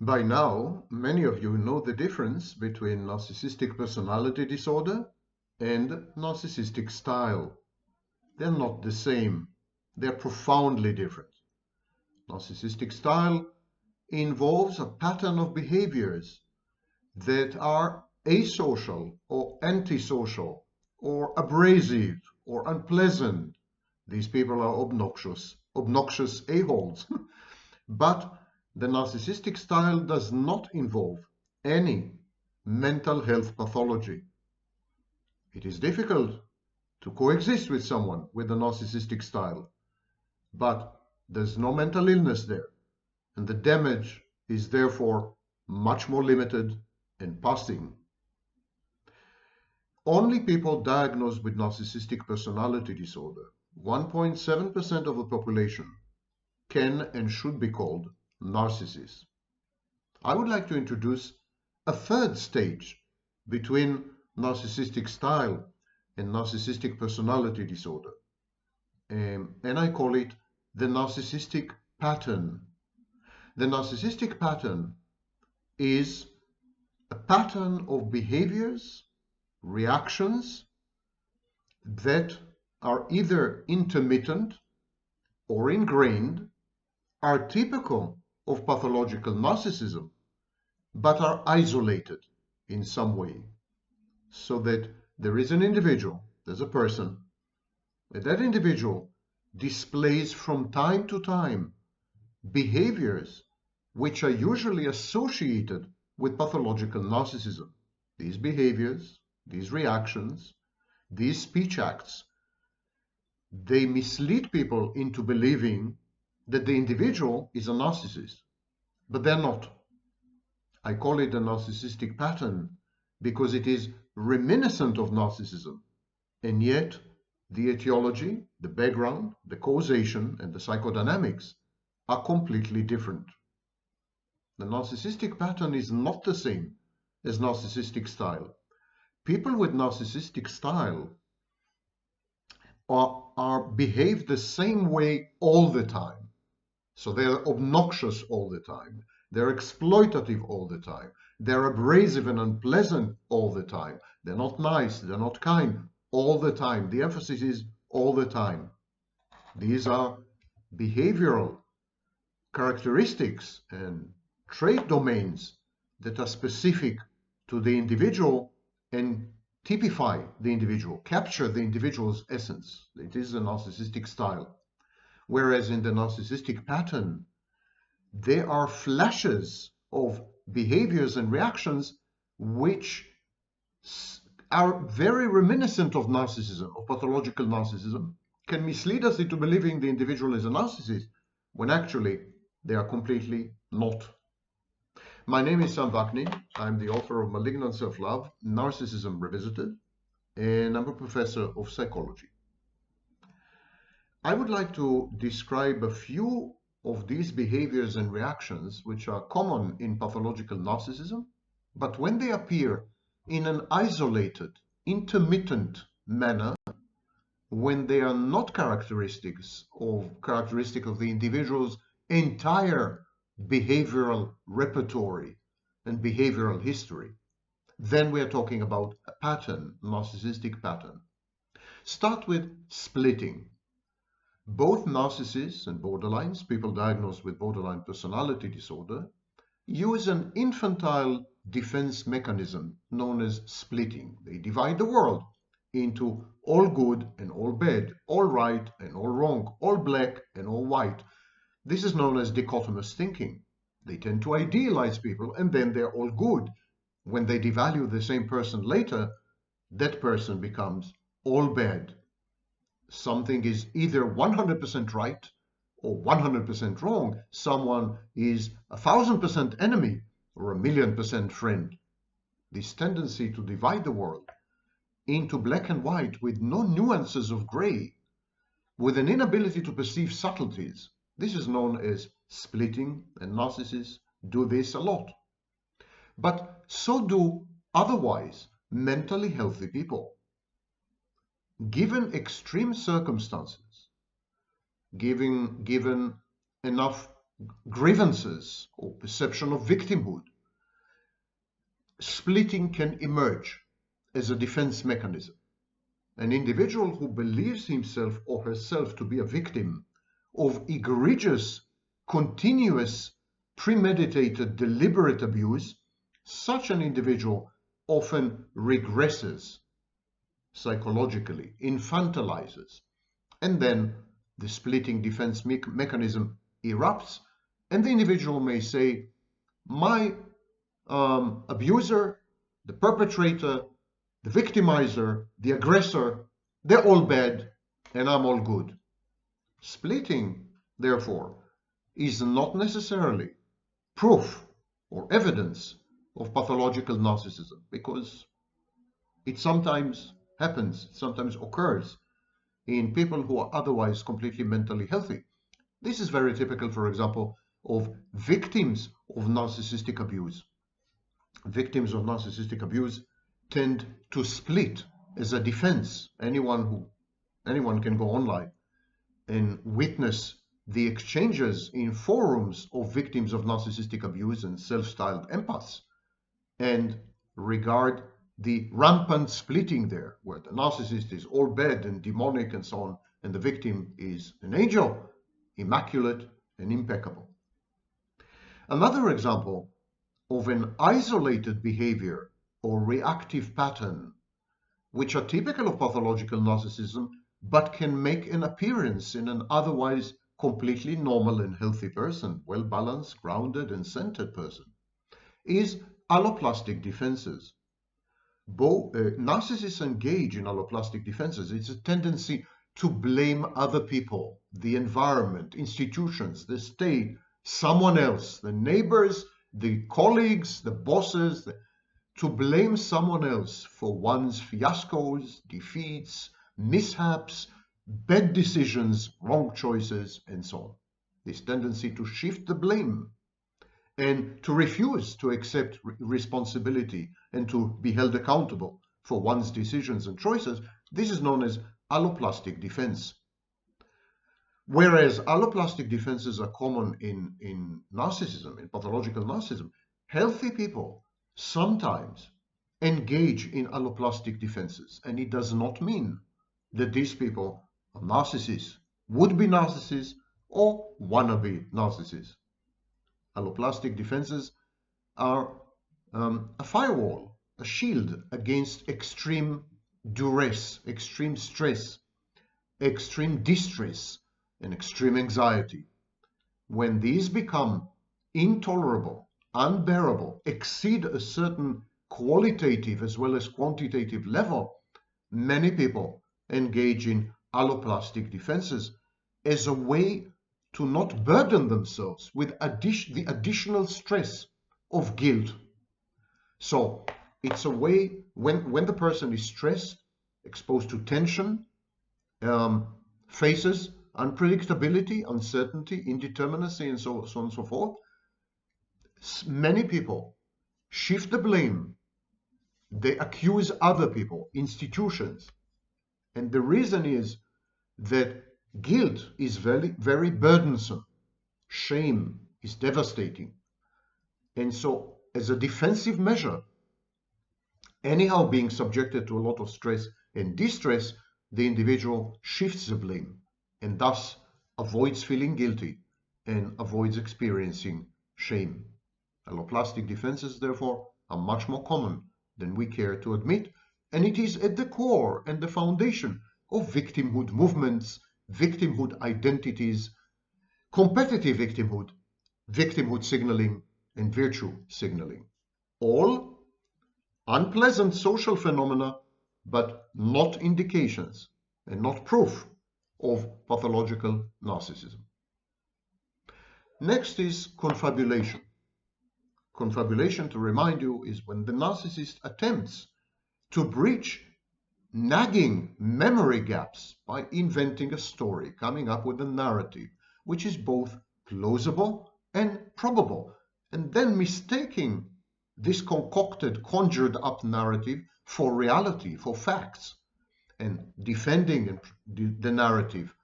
By now, many of you know the difference between narcissistic personality disorder and narcissistic style. They're not the same. They're profoundly different. Narcissistic style involves a pattern of behaviors that are asocial or antisocial or abrasive or unpleasant. These people are obnoxious a-holes. But the narcissistic style does not involve any mental health pathology. It is difficult to coexist with someone with a narcissistic style, but there's no mental illness there, and the damage is therefore much more limited and passing. Only people diagnosed with narcissistic personality disorder, 1.7% of the population, can and should be called narcissists. I would like to introduce a third stage between narcissistic style and narcissistic personality disorder. And I call it the narcissistic pattern. The narcissistic pattern is a pattern of behaviors, reactions that are either intermittent or ingrained, are typical of pathological narcissism, but are isolated in some way. So that there is an individual, there's a person, and that individual displays from time to time behaviors which are usually associated with pathological narcissism. These behaviors, these reactions, these speech acts, they mislead people into believing that the individual is a narcissist, but they're not. I call it a narcissistic pattern because it is reminiscent of narcissism, and yet the etiology, the background, the causation, and the psychodynamics are completely different. The narcissistic pattern is not the same as narcissistic style. People with narcissistic style behave the same way all the time. So they're obnoxious all the time. They're exploitative all the time. They're abrasive and unpleasant all the time. They're not nice. They're not kind all the time. The emphasis is all the time. These are behavioral characteristics and trait domains that are specific to the individual and typify the individual, capture the individual's essence. It is a narcissistic style. Whereas in the narcissistic pattern, there are flashes of behaviors and reactions which are very reminiscent of narcissism, of pathological narcissism, can mislead us into believing the individual is a narcissist, when actually they are completely not. My name is Sam Vaknin. I'm the author of Malignant Self-Love, Narcissism Revisited, and I'm a professor of psychology. I would like to describe a few of these behaviors and reactions which are common in pathological narcissism, but when they appear in an isolated, intermittent manner, when they are not characteristic of the individual's entire behavioral repertoire and behavioral history, then we are talking about a pattern, narcissistic pattern. Start with splitting. Both narcissists and borderlines, people diagnosed with borderline personality disorder, use an infantile defense mechanism known as splitting. They divide the world into all good and all bad, all right and all wrong, all black and all white. This is known as dichotomous thinking. They tend to idealize people and then they're all good. When they devalue the same person later, that person becomes all bad. Something is either 100% right or 100% wrong. Someone is 1,000% enemy or 1,000,000% friend. This tendency to divide the world into black and white with no nuances of gray, with an inability to perceive subtleties, this is known as splitting, and narcissists do this a lot. But so do otherwise mentally healthy people. Given extreme circumstances, given enough grievances or perception of victimhood, splitting can emerge as a defense mechanism. An individual who believes himself or herself to be a victim of egregious, continuous, premeditated, deliberate abuse, such an individual often regresses psychologically, infantilizes, and then the splitting defense mechanism erupts, and the individual may say, my abuser, the perpetrator, the victimizer, the aggressor, they're all bad and I'm all good. Splitting, therefore, is not necessarily proof or evidence of pathological narcissism, because it sometimes happens, it sometimes occurs in people who are otherwise completely mentally healthy. This is very typical, for example, of victims of narcissistic abuse. Victims of narcissistic abuse tend to split as a defense. Anyone can go online and witness the exchanges in forums of victims of narcissistic abuse and self-styled empaths, and regard the rampant splitting there, where the narcissist is all bad and demonic and so on, and the victim is an angel, immaculate and impeccable. Another example of an isolated behavior or reactive pattern, which are typical of pathological narcissism, but can make an appearance in an otherwise completely normal and healthy person, well-balanced, grounded and centered person, is alloplastic defenses. Narcissists engage in alloplastic defenses. It's a tendency to blame other people, the environment, institutions, the state, someone else, the neighbors, the colleagues, the bosses, to blame someone else for one's fiascos, defeats, mishaps, bad decisions, wrong choices, and so on. This tendency to shift the blame and to refuse to accept responsibility and to be held accountable for one's decisions and choices, this is known as alloplastic defense. Whereas alloplastic defenses are common in narcissism, in pathological narcissism, healthy people sometimes engage in alloplastic defenses, and it does not mean that these people are narcissists, would-be narcissists, or wannabe narcissists. Alloplastic defenses are a firewall, a shield against extreme duress, extreme stress, extreme distress, and extreme anxiety. When these become intolerable, unbearable, exceed a certain qualitative as well as quantitative level, many people engage in alloplastic defenses as a way to not burden themselves with the additional stress of guilt. So it's a way, when the person is stressed, exposed to tension, faces unpredictability, uncertainty, indeterminacy, and so on and so forth, many people shift the blame. They accuse other people, institutions. And the reason is that guilt is very, very burdensome. Shame is devastating. And so, as a defensive measure, anyhow being subjected to a lot of stress and distress, the individual shifts the blame and thus avoids feeling guilty and avoids experiencing shame. Alloplastic defenses, therefore, are much more common than we care to admit, and it is at the core and the foundation of victimhood movements, victimhood identities, competitive victimhood, victimhood signaling, and virtue signaling. All unpleasant social phenomena, but not indications and not proof of pathological narcissism. Next is confabulation. Confabulation, to remind you, is when the narcissist attempts to breach nagging memory gaps by inventing a story, coming up with a narrative, which is both plausible and probable, and then mistaking this concocted, conjured up narrative for reality, for facts, and defending the narrative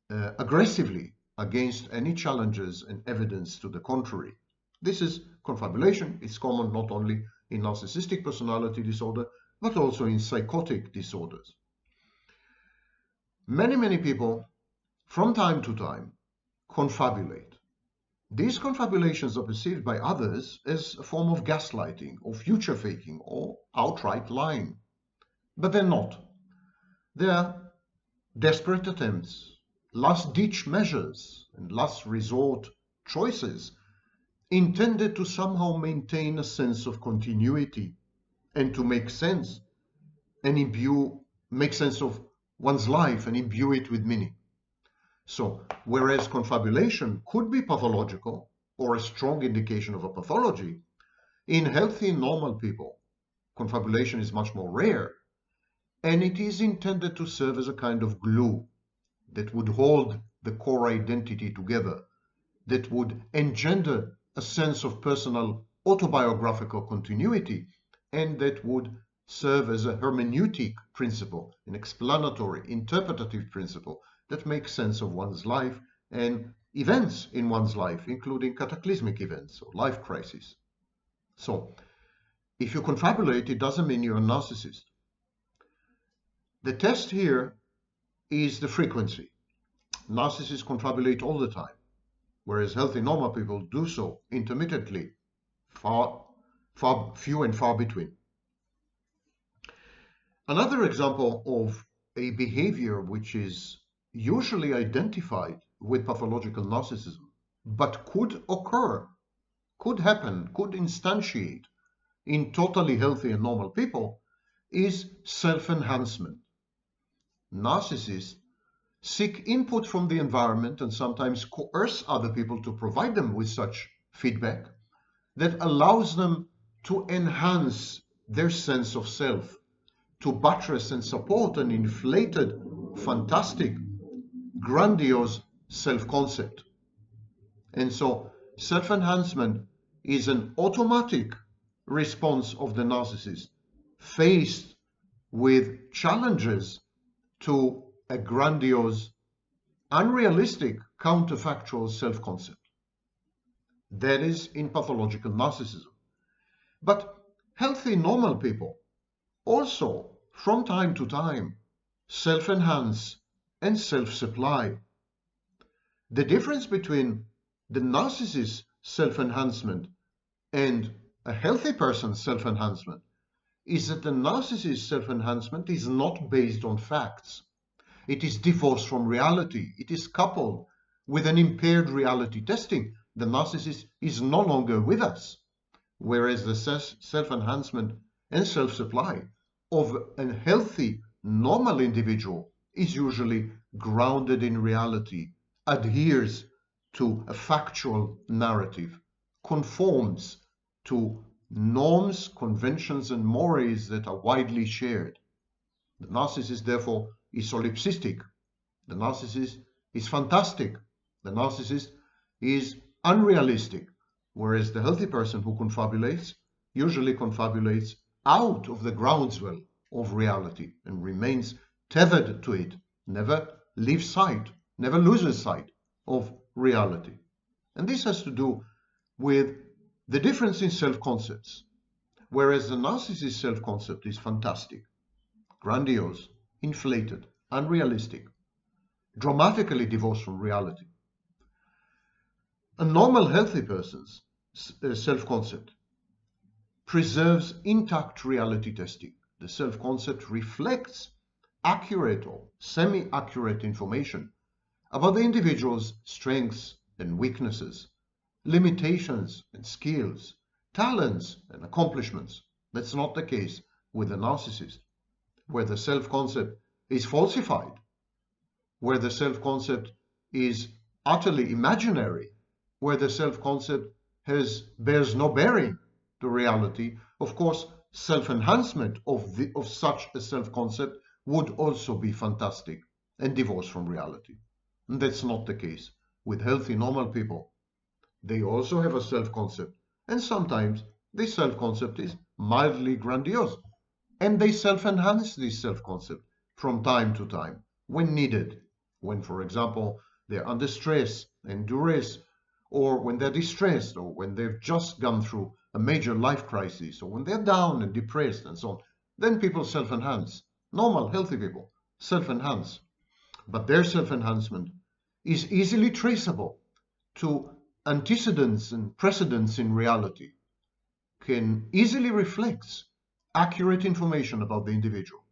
aggressively against any challenges and evidence to the contrary. This is confabulation. It's common not only in narcissistic personality disorder, but also in psychotic disorders. Many people, from time to time, confabulate. These confabulations are perceived by others as a form of gaslighting or future faking or outright lying. But they're not. They're desperate attempts, last-ditch measures, and last resort choices intended to somehow maintain a sense of continuity and to make sense and make sense of one's life and imbue it with meaning. So, whereas confabulation could be pathological or a strong indication of a pathology, in healthy, normal people, confabulation is much more rare, and it is intended to serve as a kind of glue that would hold the core identity together, that would engender a sense of personal autobiographical continuity, and that would serve as a hermeneutic principle, an explanatory, interpretative principle that makes sense of one's life and events in one's life, including cataclysmic events or life crises. So, if you confabulate, it doesn't mean you're a narcissist. The test here is the frequency. Narcissists confabulate all the time, whereas healthy, normal people do so intermittently, few and far between. Another example of a behavior which is usually identified with pathological narcissism, but could occur, could happen, could instantiate in totally healthy and normal people, is self-enhancement. Narcissists seek input from the environment and sometimes coerce other people to provide them with such feedback that allows them to enhance their sense of self, to buttress and support an inflated, fantastic, grandiose self-concept. And so self-enhancement is an automatic response of the narcissist faced with challenges to a grandiose, unrealistic, counterfactual self-concept. That is in pathological narcissism. But healthy, normal people also, from time to time, self-enhance and self-supply. The difference between the narcissist's self-enhancement and a healthy person's self-enhancement is that the narcissist's self-enhancement is not based on facts. It is divorced from reality. It is coupled with an impaired reality testing. The narcissist is no longer with us, whereas the self-enhancement and self-supply of a healthy, normal individual is usually grounded in reality, adheres to a factual narrative, conforms to norms, conventions, and mores that are widely shared. The narcissist, therefore, is solipsistic. The narcissist is fantastic. The narcissist is unrealistic, whereas the healthy person who confabulates usually confabulates out of the groundswell of reality and remains tethered to it, never leaves sight, never loses sight of reality. And this has to do with the difference in self-concepts, whereas the narcissist's self-concept is fantastic, grandiose, inflated, unrealistic, dramatically divorced from reality. A normal, healthy person's self-concept preserves intact reality testing. The self-concept reflects accurate or semi-accurate information about the individual's strengths and weaknesses, limitations and skills, talents and accomplishments. That's not the case with the narcissist, where the self-concept is falsified, where the self-concept is utterly imaginary, where the self-concept bears no bearing to reality. Of course, self-enhancement of such a self-concept would also be fantastic and divorced from reality. And that's not the case with healthy, normal people. They also have a self-concept, and sometimes this self-concept is mildly grandiose, and they self-enhance this self-concept from time to time when needed. When, for example, they're under stress and duress, or when they're distressed, or when they've just gone through a major life crisis, or when they're down and depressed and so on, then people self-enhance. Normal, healthy people self-enhance. But their self-enhancement is easily traceable to antecedents and precedents in reality, can easily reflect accurate information about the individual.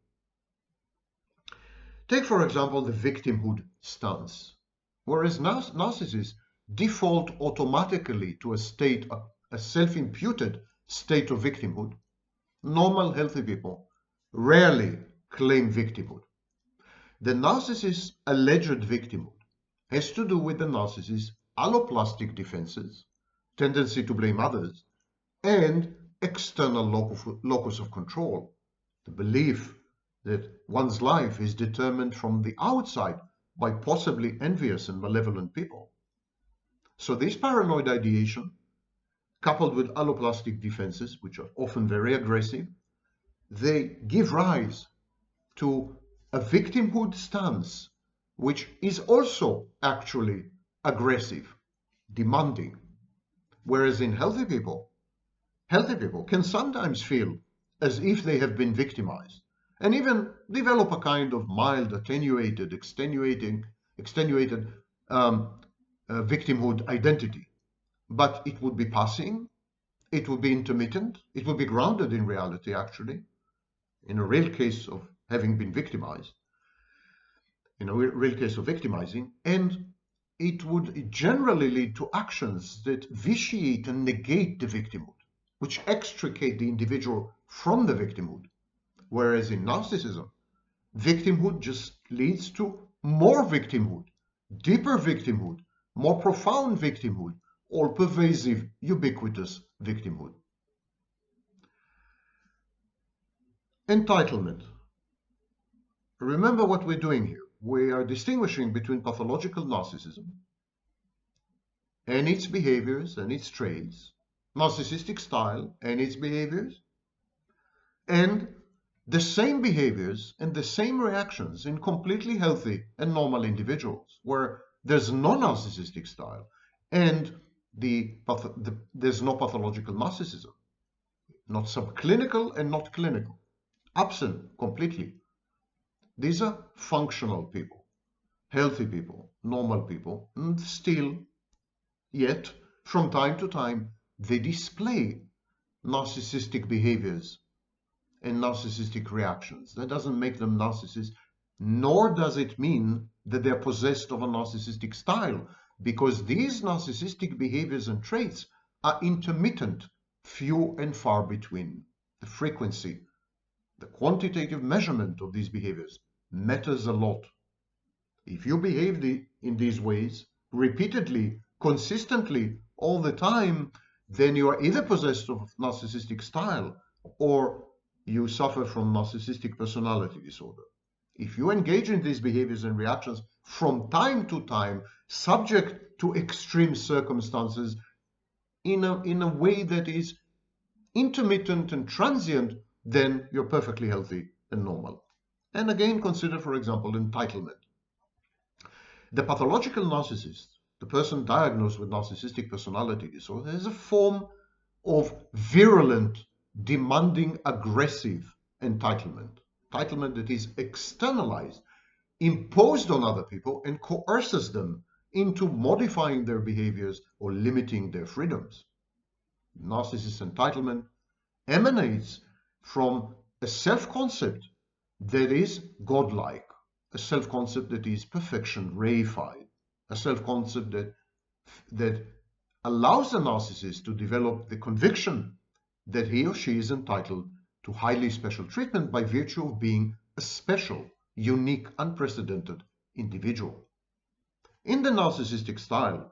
Take, for example, the victimhood stance. Whereas narcissists default automatically to a self-imputed state of victimhood, normal, healthy people rarely claim victimhood. The narcissist's alleged victimhood has to do with the narcissist's alloplastic defenses, tendency to blame others, and external locus of control, the belief that one's life is determined from the outside by possibly envious and malevolent people. So this paranoid ideation, coupled with alloplastic defenses, which are often very aggressive, they give rise to a victimhood stance, which is also actually aggressive, demanding. Whereas in healthy people can sometimes feel as if they have been victimized, and even develop a kind of mild, attenuated, extenuated victimhood identity. But it would be passing, it would be intermittent, it would be grounded in reality, actually, in a real case of having been victimized, in a real case of victimizing, and it would generally lead to actions that vitiate and negate the victimhood, which extricate the individual from the victimhood. Whereas in narcissism, victimhood just leads to more victimhood, deeper victimhood, more profound victimhood, all-pervasive, ubiquitous victimhood. Entitlement. Remember what we're doing here. We are distinguishing between pathological narcissism and its behaviors and its traits, narcissistic style and its behaviors, and the same behaviors and the same reactions in completely healthy and normal individuals, where there's no narcissistic style and there's no pathological narcissism, not subclinical and not clinical, absent completely. These are functional people, healthy people, normal people, and still, yet, from time to time, they display narcissistic behaviors and narcissistic reactions. That doesn't make them narcissists, nor does it mean that they're possessed of a narcissistic style, because these narcissistic behaviors and traits are intermittent, few and far between. The frequency, the quantitative measurement of these behaviors matters a lot. If you behave in these ways repeatedly, consistently, all the time, then you are either possessed of narcissistic style or you suffer from narcissistic personality disorder. If you engage in these behaviors and reactions from time to time, subject to extreme circumstances, in a way that is intermittent and transient, then you're perfectly healthy and normal. And again, consider, for example, entitlement. The pathological narcissist, the person diagnosed with narcissistic personality disorder, has a form of virulent, demanding, aggressive entitlement. Entitlement that is externalized, imposed on other people, and coerces them into modifying their behaviors or limiting their freedoms. Narcissist entitlement emanates from a self-concept that is godlike, a self-concept that is perfection reified, a self-concept that allows the narcissist to develop the conviction that he or she is entitled to highly special treatment by virtue of being a special, unique, unprecedented individual. In the narcissistic style,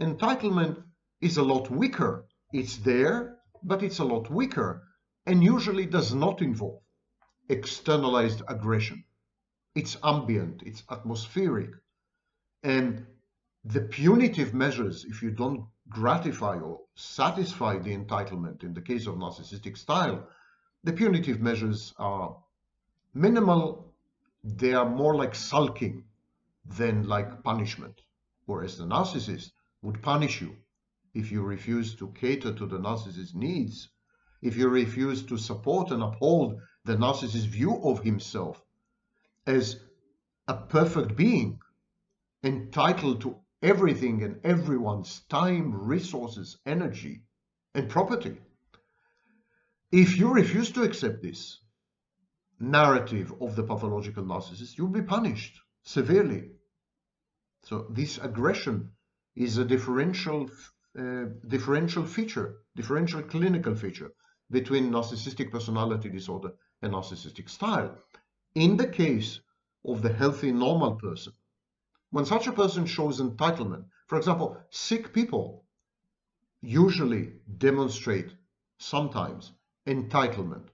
entitlement is a lot weaker. It's there, but it's a lot weaker, and usually does not involve externalized aggression. It's ambient, it's atmospheric, and the punitive measures, if you don't gratify or satisfy the entitlement in the case of narcissistic style, the punitive measures are minimal. They are more like sulking than like punishment. whereas the narcissist would punish you if you refuse to cater to the narcissist's needs, if you refuse to support and uphold the narcissist's view of himself as a perfect being, entitled to everything and everyone's time, resources, energy, and property. If you refuse to accept this narrative of the pathological narcissist, you'll be punished severely. So this aggression is a differential clinical feature between narcissistic personality disorder and narcissistic style. In the case of the healthy, normal person, when such a person shows entitlement, for example, sick people usually demonstrate sometimes entitlement.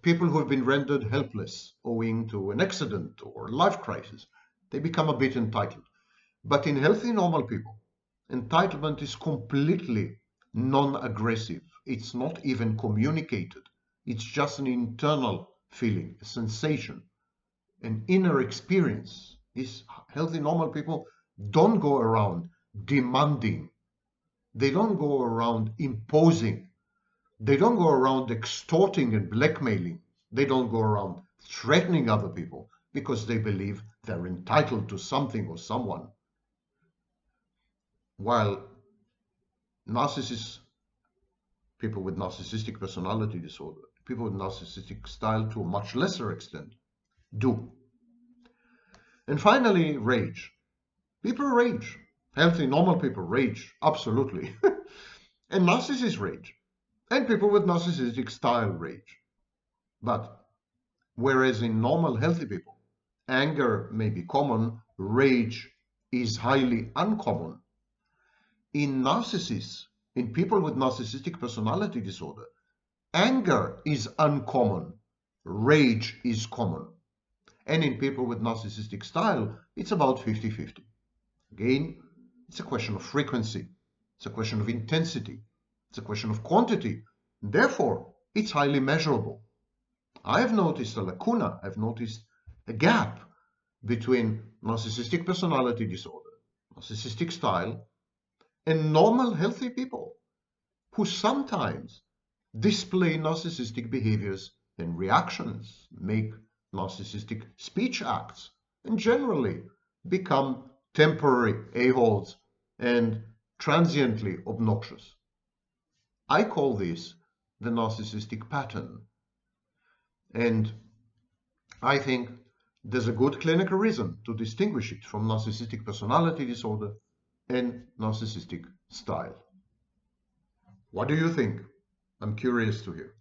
People who have been rendered helpless owing to an accident or life crisis, they become a bit entitled. But in healthy, normal people, entitlement is completely non-aggressive. It's not even communicated. It's just an internal feeling, a sensation, an inner experience. These healthy, normal people don't go around demanding. They don't go around imposing. They don't go around extorting and blackmailing. They don't go around threatening other people because they believe they're entitled to something or someone. While narcissists, people with narcissistic personality disorder, people with narcissistic style to a much lesser extent, do. And finally, rage. People rage. Healthy, normal people rage, absolutely. And narcissists rage. And people with narcissistic style rage. But whereas in normal, healthy people, anger may be common, rage is highly uncommon. In narcissists, in people with narcissistic personality disorder, anger is uncommon, rage is common. And in people with narcissistic style, it's about 50-50. Again, it's a question of frequency, it's a question of intensity, it's a question of quantity. Therefore, it's highly measurable. I have noticed a lacuna, I've noticed a gap between narcissistic personality disorder, narcissistic style, and normal healthy people who sometimes display narcissistic behaviors and reactions, make narcissistic speech acts, and generally become temporary a-holes and transiently obnoxious. I call this the narcissistic pattern. And I think there's a good clinical reason to distinguish it from narcissistic personality disorder and narcissistic style. What do you think? I'm curious to hear.